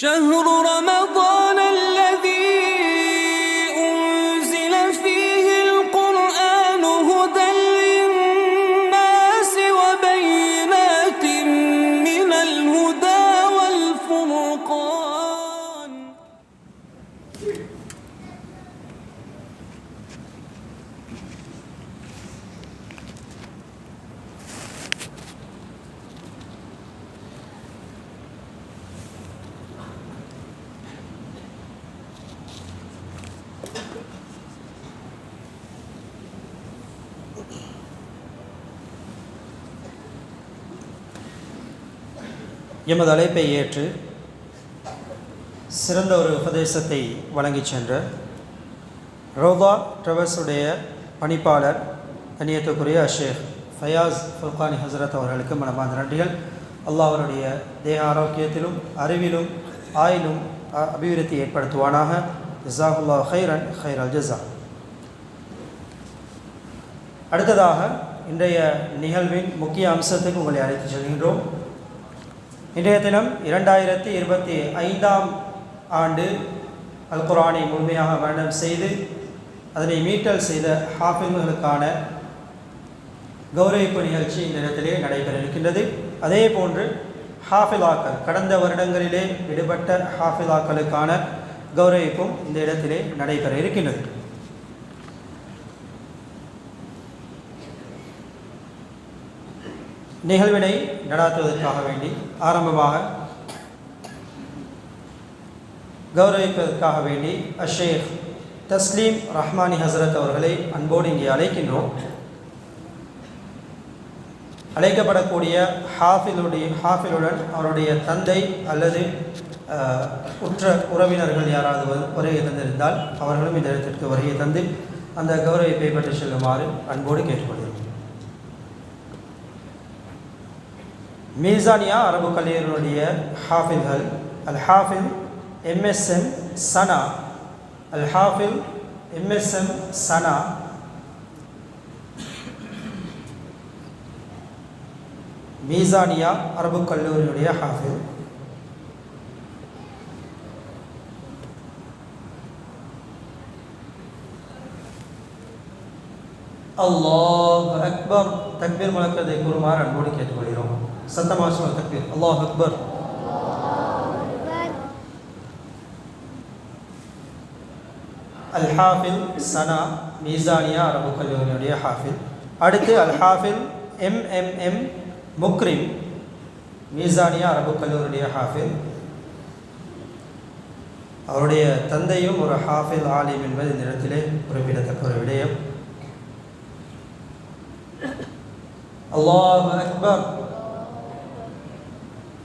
شهر رمضان الذي أنزل فيه القرآن هدى للناس وبينات من الهدى والفرقان. எமது அழைப்பை ஏற்று சிறந்த ஒரு உபதேசத்தை வழங்கிச் சென்ற ரோதா ட்ரவர்ஸுடைய பணிப்பாளர் கண்ணியத்துக்குரிய ஷேக் ஃபயாஸ் ஃபுர்கானி ஹசரத் அவர்களுக்கு மனமார்ந்த நன்றிகள். அல்லாஹ் அவருடைய தேக ஆரோக்கியத்திலும் அறிவிலும் ஆயிலும் அபிவிருத்தி ஏற்படுத்துவானாக. ஜஸாகுல்லாஹ் ஹைரன் ஹைரல் ஜஸா. அடுத்ததாக இன்றைய நிகழ்வின் முக்கிய அம்சத்துக்கு உங்களை அழைத்து செல்கின்றோம். இன்றைய தினம் 2025ஆம் ஆண்டு அல் குர்ஆனை முழுமையாக மரணம் செய்து அதனை மீட்டல் செய்த ஹாஃபில்களுக்கான கௌரவிப்பு நிகழ்ச்சி இந்த இடத்திலே நடைபெற இருக்கின்றது. அதே போன்று ஹாஃபிலாக்கள் கடந்த வருடங்களிலே விடுபட்ட ஹாஃபிலாக்களுக்கான கௌரவிப்பும் இந்த இடத்திலே நடைபெற இருக்கின்றது. நிகழ்வினை நடாத்துவதற்காக வேண்டி ஆரம்பமாக கௌரவிப்பதற்காக வேண்டி ஷேக் தஸ்லீம் ரஹ்மானி ஹசரத் அவர்களை அன்போடு இங்கே அழைக்கின்றோம். அழைக்கப்படக்கூடிய ஹாஃபிலுடன் அவருடைய தந்தை அல்லது உற்ற உறவினர்கள் யாராவது வருகை தந்திருந்தால் அவர்களும் இந்த இடத்திற்கு வருகை தந்து அந்த கௌரவிப்பை பெற்று செல்லுமாறு அன்போடு கேட்டுக்கொள்கிறோம். மீசானியா அரபு கல்லூரியினுடைய ஹாஃபில்கள் அல் ஹாஃபில் எம்எஸ்எம் சனா, அல் ஹாஃபில் எம்எஸ்எம் சனா, மீசானியா அரபு கல்லூரியினுடைய ஹாஃபில் அல்லாஹ் அக்பர் தக்பீர் முழக்கத்தை கூறுமாறு அன்போடு கேட்டுக்கொள்கிறோம். சத்தமாக சொல்லுங்கள் தக்பீர். அல்லாஹ் அக்பர். அல் ஹாஃபில் சனா மீசானியா அரபு கல்லூரியினுடைய ஹாஃபில். அடுத்து அல் ஹாஃபில் எம்எம்எம் முக்ரிம் மீசானியா அரபு கல்லூரியுடைய ஹாஃபில். அவருடைய தந்தையும் ஒரு ஹாஃபில் ஆலிம் என்பது இந்த இடத்திலே குறிப்பிடத்தக்க ஒரு விடயம். அல்லாஹ் அக்பர்.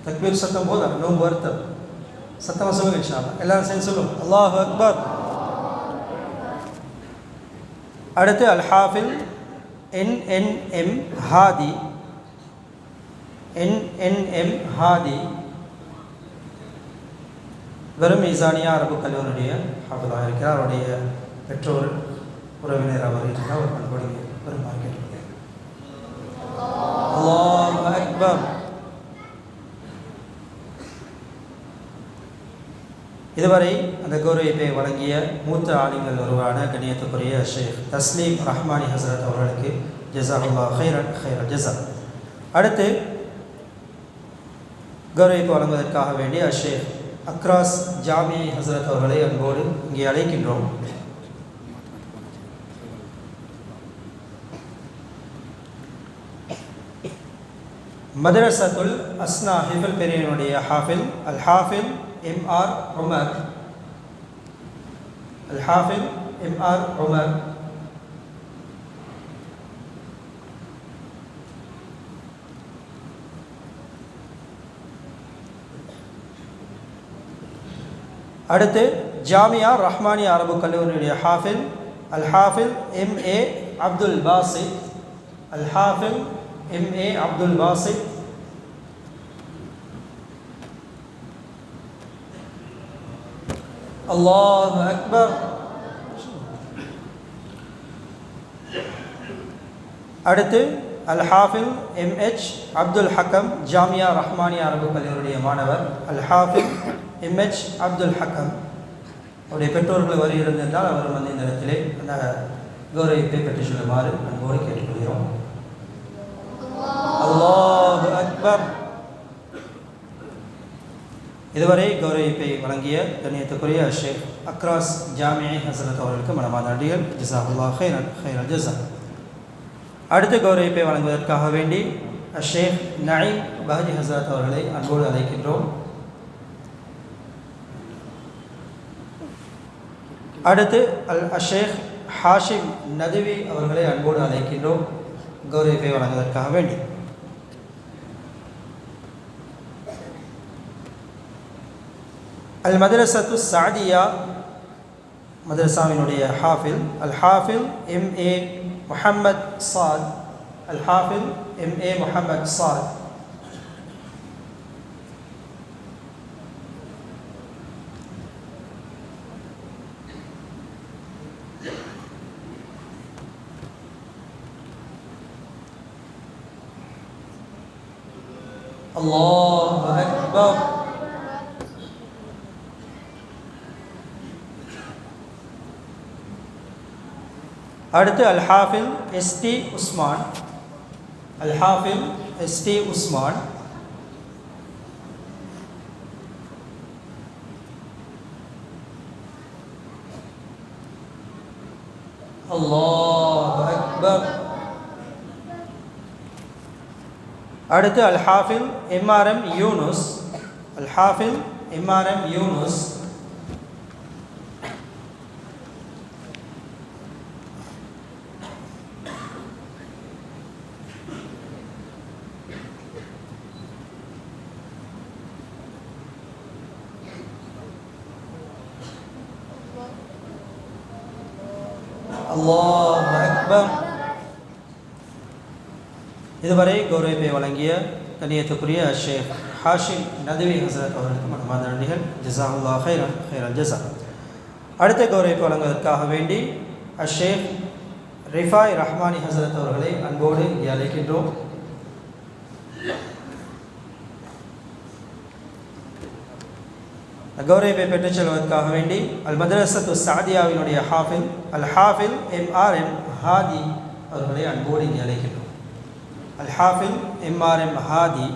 தக்பீர் சத்தம் போது நோம்பு வருத்தம் சத்தமாக சொல்லுங்க. இன்ஷா அல்லாஹ் எல்லாரும் சேர்ந்து சொல்லுவோம். அல்லாஹ் அக்பர். அடுத்து அல் ஹாஃபில் என்என்எம் ஹாதி, என்என்எம் ஹாதி வெறும் மீசானியா அரபு கல்லூரியுடைய ஹாஃபிலாக இருக்கிறார். அவருடைய பெற்றோர் உறவினர் அவர் இருக்கிறார். ஒரு பண்போடு பெரும் மார்க்கெட். அல்லாஹ் அக்பர். இதுவரை அந்த கௌரவிப்பை வழங்கிய மூத்த ஆலிம்கள் ஒருவரான கண்ணியத்துக்குரிய ஷேக் தஸ்லீம் ரஹ்மானி ஹசரத் அவர்களுக்கு ஜஸாகுல்லாஹ் ஹைரன் ஹைரல் ஜஸா. அடுத்து கௌரவிப்பு வழங்குவதற்காக வேண்டிய ஷேக் அக்ராஸ் ஜாமி ஹசரத் அவர்களை அன்போடு இங்கே அழைக்கின்றோம். மதரசத்துல் அஸ்னா ஹிஃபுல் பெரியனுடைய ஹாஃபில் அல் ஹாஃபில் எம்ஆர் உமர், அல் ஹாஃபில் எம்ஆர் உமர். அடுத்து ஜாமியா ரஹ்மானியா அரபு கல்லூரியுடைய ஹாஃபில் அல் ஹாஃபில் எம்ஏ அப்துல் பாசித், அல் ஹாஃபில் எம்ஏ அப்துல் பாசித். அல்லாஹ் அக்பர். அடுத்து அல் ஹாஃபில் எம்ஹெச் அப்துல் ஹக்கம் ஜாமியா ரஹ்மானியா அரபு கல்லூரியுடைய மாணவர் அல் ஹாஃபில் எம்ஹெச் அப்துல் ஹக்கம் அவருடைய பெற்றோர்கள் வரி இருந்திருந்தால் அவர் வந்து இந்த இடத்திலே அந்த கௌரவிப்பை பெற்று சொல்லுமாறு அன்போடு கேட்டுக்கொள்கிறோம். அல்லாஹு அக்பர். இதுவரை கௌரவிப்பை வழங்கிய கண்ணியத்துக்குரிய ஷேக் அக்ராஸ் ஜாமிஐ ஹசரத் அவர்களுக்கு மனமார்ந்த நன்றிகள். ஜஸாகுல்லாஹ் ஹைரன் ஹைரல் ஜஸா. அடுத்த கௌரவிப்பை வழங்குவதற்காக வேண்டி ஷேக் நயீம் பஹஜி ஹசரத் அவர்களை அன்போடு அழைக்கின்றோம். அடுத்து ஷேக் ஹாஷிம் நதுவி அவர்களை அன்போடு அழைக்கின்றோம் கௌரவிப்பை வழங்குவதற்காக வேண்டி. அல் மதரசத்து சாதியா மதரசாவினுடைய ஹாஃபில் அல் ஹாஃபில் எம்ஏ முஹம்மத் சாத் அல் ஹாஃபில் எம்ஏ முஹம்மத் சாத் அல்லாஹு அக்பர். அடுத்து அல் ஹாஃபில் எஸ்டி உஸ்மான் அல் ஹாஃபில் எஸ்டி உஸ்மான் அல்லாஹு அக்பர். அடுத்து அல் ஹாஃபில் எம்ஆர்எம் யூனுஸ் அல் ஹாஃபில் எம்ஆர்எம் யூனுஸ் அல்லாஹு அக்பர். இதுவரை கௌரவிப்பை வழங்கிய கண்ணியத்துக்குரிய ஷேக் ஹாஷிம் நதுவி ஹசரத் அவர்களுக்கு மனமார்ந்த நன்றிகள். ஜஸாகுல்லாஹ் ஹைரன் ஹைரல் ஜஸா. அடுத்த கௌரவிப்பை வழங்குவதற்காக வேண்டி ஷேக் ரிஃபாய் ரஹ்மானி ஹசரத் அவர்களை அன்போடு இங்கே அழைக்கின்றோம். கௌரவிப்பை பெற்றுச் செல்வதற்காக வேண்டி அல் மதரசத்து சாதியாவினுடைய ஹாஃபில் அல் ஹாஃபில் எம்ஆர்எம் ஹாதி அவர்களை அன்போடு இங்கே அழைக்கின்றோம். அல் ஹாஃபில் எம்ஆர்எம் ஹாதி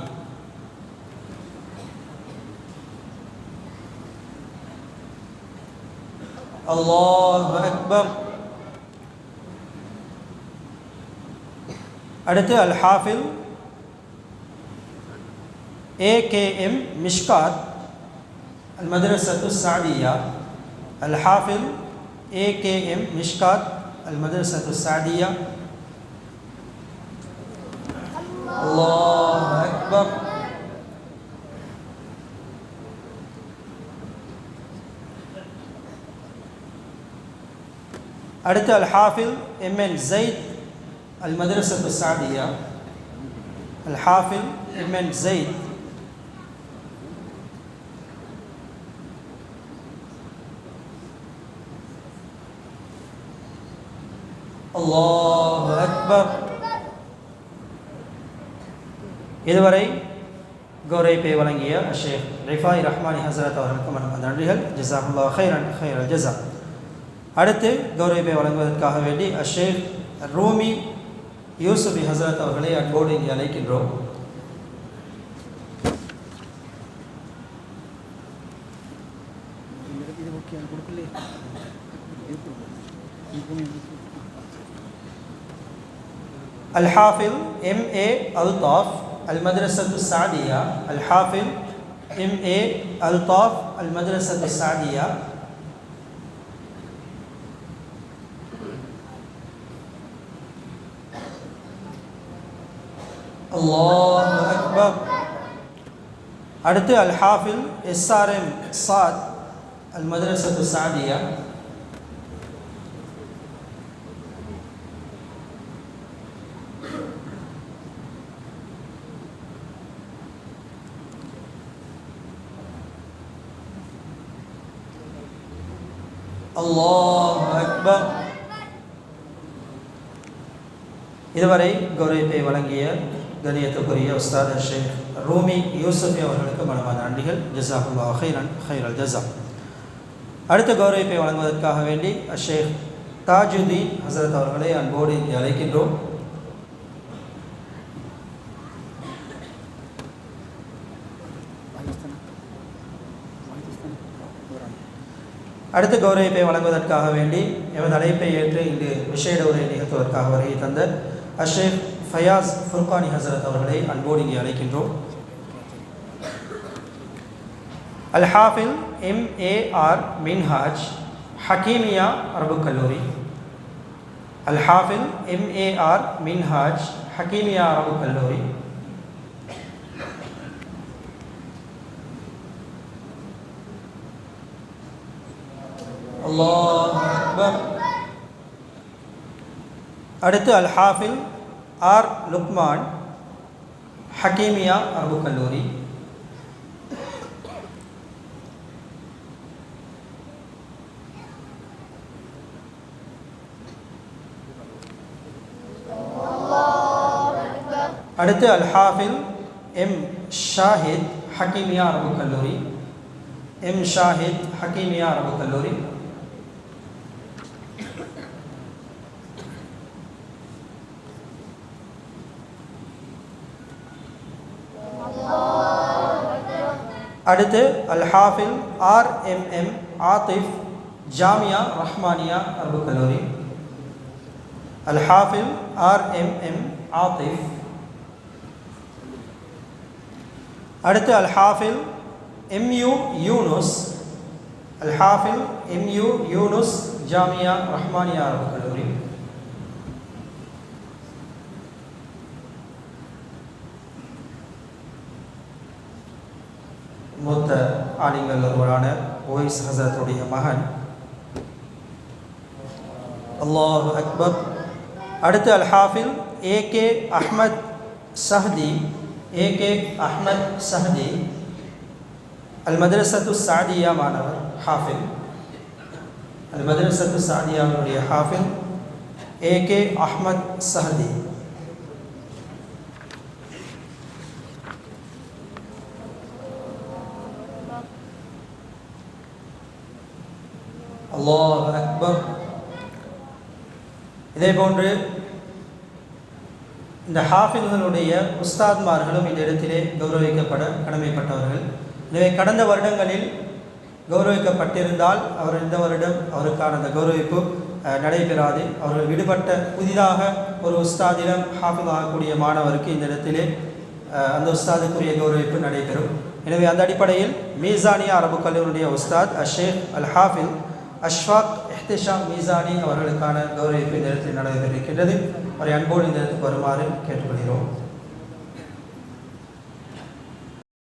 அல்லாஹு அக்பர். அடுத்து அல் ஹாஃபில் ஏகேஎம் மிஷ்காத் அல் மதரசத்து சாதியா அல் ஹாஃபில் ஏகேஎம் மிஷ்காத் அல் மதரசத்து சாதியா அல்லாஹு அக்பர். அடுத்து அல் ஹாஃபில் எம்என் ஜெயித் அல் மதரசத்து சாதியா அல் ஹாஃபில் எம்என் ஜெயித் அல்லாஹு அக்பர். இதுவரை கௌரவிப்பை வழங்கிய ஷேக் ரிஃபாய் ரஹ்மானி ஹசரத் அவர்களுக்கு மனமார்ந்த நன்றிகள். ஜஸாகுல்லாஹ் ஹைரன் ஹைரல் ஜஸா. அடுத்து கௌரவிப்பை வழங்குவதற்காக வேண்டி ஷேக் ரூமி யூசுஃபி ஹசரத் அவர்களை அன்போடு இங்கே அழைக்கின்றோம். அல் ஹாஃபில் எம்ஏ அல்தாஃப் அல் மதரசத்து சாதியா அல் ஹாஃபில் எம்ஏ அல்தாஃப் அல் மதரசத்து சாதியா அல்லாஹு அக்பர். அடுத்து அல் ஹாஃபில் எஸ்ஆர்எம் சாத் அல் மதரசத்து சாதியா அல்லாஹு அக்பர். இதுவரை கௌரவிப்பை வழங்கிய கணியத்துக்குரிய உஸ்தாத் ஷேக் ரூமி யூசுஃபி அவர்களுக்கு மனமார்ந்த நன்றிகள். ஜஸாக்குல்லாஹு ஹைரன் ஹைரல் ஜஸா. அடுத்த கௌரவிப்பை வழங்குவதற்காக வேண்டி ஷேக் தாஜுதீன் ஹசரத் அவர்களை அன்போடு இங்கே அழைக்கின்றோம். அடுத்த கௌரவிப்பை வழங்குவதற்காக வேண்டி எமது அழைப்பை ஏற்று இங்கு விசேட உரை நிகழ்த்துவதற்காக வருகை தந்த ஷேக் ஃபயாஸ் ஃபுர்கானி ஹசரத் அவர்களை அன்போடு இங்கே அழைக்கின்றோம். அல்-ஹாஃபில் MAR மின்ஹாஜ் ஹக்கீமியா அரபுக் கல்லூரி. அல்-ஹாஃபில் MAR மின்ஹாஜ் ஹக்கீமியா அரபுக் கல்லூரி. அல்லாஹ் அக்பர். அடுத்து அல்-ஹாஃபில் R லுக்மான் ஹக்கீமியா அரபுக் கல்லூரி. அடுத்து அல்-ஹாஃபில் M ஷாஹித் ஹக்கீமியா அரபுக் கல்லூரி. M ஷாஹித் ஹக்கீமியா அரபுக் கல்லூரி. அடுத்து அல்-ஹாஃபில் RMM ஆத்திஃப் ஜாமியா ரஹ்மானியா அரபுக் கல்லூரி. அல்-ஹாஃபில் RMM ஆத்திஃப். அடுத்து அல்-ஹாஃபில் MU யூனுஸ். அல்-ஹாஃபில் MU யூனுஸ் ஜாமியா ரஹ்மானியா அரபுக் கல்லூரி. மூத்த ஆலிம்கள் ஒருவரான ஓய்ஸ் ஹசரத்துடைய மகன். அல்லாஹு அக்பர். அடுத்து அல்-ஹாஃபில் AK அஹ்மத் சஹதி. AK அஹ்மத் சஹதி அல்-மதரசத்து சாதியா மாணவர் ஹாஃபில். அல்-மதரசத்து சாதியாவுடைய ஹாஃபில் AK அஹ்மத் சஹதி. அல்லாஹ் அக்பர். இதே போன்று இந்த ஹாஃபில்களுடைய உஸ்தாத்மார்களும் இந்த இடத்திலே கௌரவிக்கப்பட கடமைப்பட்டவர்கள். எனவே கடந்த வருடங்களில் கௌரவிக்கப்பட்டிருந்தால் அவர் இந்த வருடம் அவருக்கான அந்த கௌரவிப்பு நடைபெறாது. அவர்கள் விடுபட்ட புதிதாக ஒரு உஸ்தாதிடம் ஹாஃபில் ஆகக்கூடிய மாணவருக்கு இந்த இடத்திலே அந்த உஸ்தாதுக்குரிய கௌரவிப்பு நடைபெறும். எனவே அந்த அடிப்படையில் மீசானியா அரபுக் கல்லூரியுடைய உஸ்தாத் ஷேக் அல்-ஹாஃபில் அஷ்ஃபாக் இஹ்திஷாம் மீசானி அவர்களுக்கான கௌரவிப்பு இந்த இடத்தில் நடைபெற்றிருக்கின்றது. அவரை அன்போடு இந்த இடத்துக்கு வருமாறு கேட்டுக்கொள்கிறோம்.